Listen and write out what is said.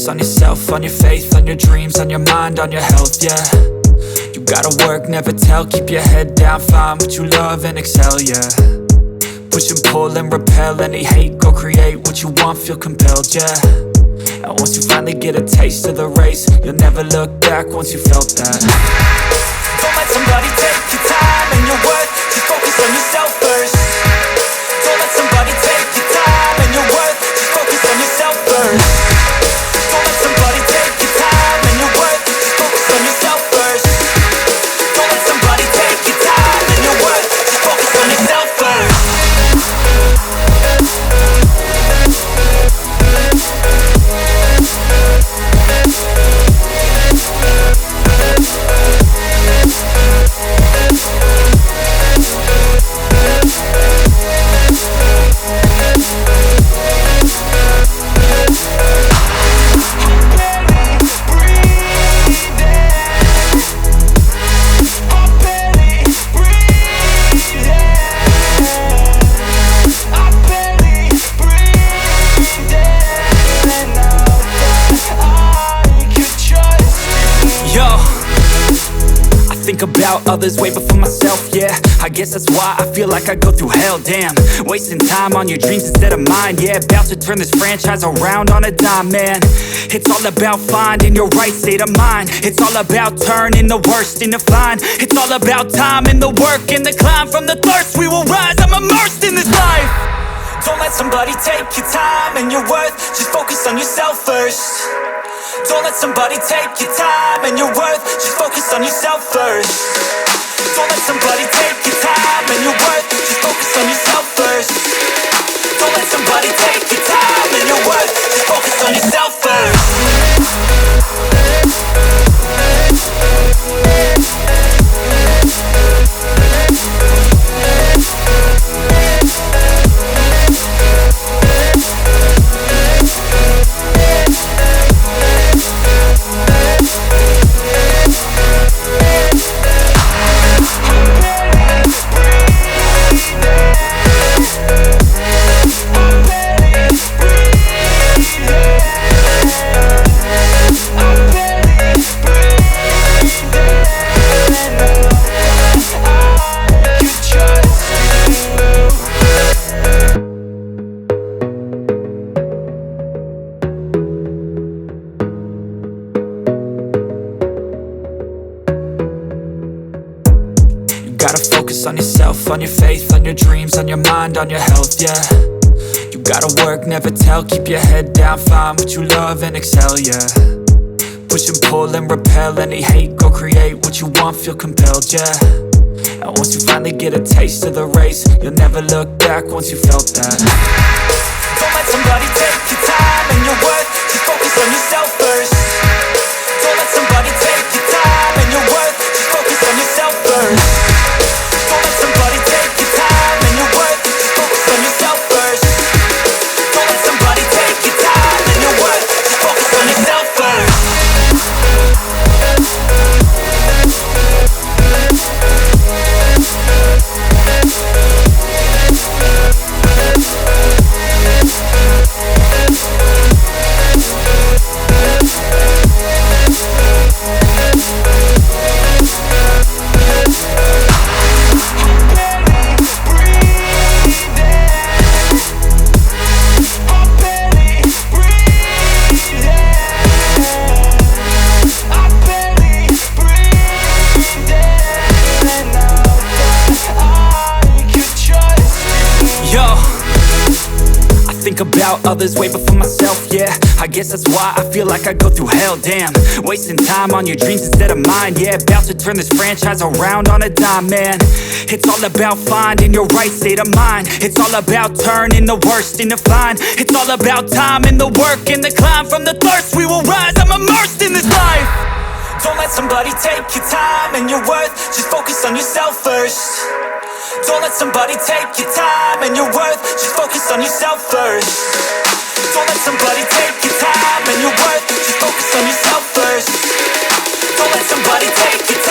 focus on yourself, on your faith, on your dreams, on your mind, on your health, yeah. You gotta work, never tell, keep your head down, find what you love and excel, yeah. Push and pull and repel any hate, go create what you want, feel compelled, yeah. And once you finally get a taste of the race, you'll never look back once you felt that. Don't let somebody take your time and your worth, just focus on yourself first. Don't let somebody take your time and your worth, just focus on yourself first. Don't let somebody take your time and your worth, just focus on yourself first. Don't let somebody take your time and your worth, just focus on yourself first. Think about others way before myself, yeah. I guess that's why I feel like I go through hell, damn. Wasting time on your dreams instead of mine, yeah. About to turn this franchise around on a dime, man. It's all about finding your right state of mind. It's all about turning the worst into fine. It's all about time and the work and the climb. From the thirst we will rise, I'm immersed in this life. Don't let somebody take your time and your worth, just focus on yourself first. Don't let somebody take your time and your worth, just focus on yourself first. Don't let somebody take your time and your worth, just focus on yourself first. Don't let somebody take your time and your worth, just focus on yourself first. On yourself, on your faith, on your dreams, on your mind, on your health, yeah. You gotta work, never tell, keep your head down, find what you love and excel, yeah. Push and pull and repel any hate, go create what you want, feel compelled, yeah. And once you finally get a taste of the race, you'll never look back once you felt that. Don't let somebody take your time and your worth, just focus on yourself first. Don't let somebody take your time and your worth, just focus on yourself first. Don't let somebody take your time and your worth, just focus on yourself first. Don't let somebody take your time and your worth, just focus on yourself first. About others way before myself, yeah. I guess that's why I feel like I go through hell, damn. Wasting time on your dreams instead of mine, yeah. About to turn this franchise around on a dime, man. It's all about finding your right state of mind. It's all about turning the worst into fine. It's all about time and the work and the climb. From the thirst we will rise, I'm immersed in this life. Don't let somebody take your time and your worth, just focus on yourself first. Don't let somebody take your time and your worth, just focus on yourself first. Don't let somebody take your time and your worth, just focus on yourself first. Don't let somebody take your time.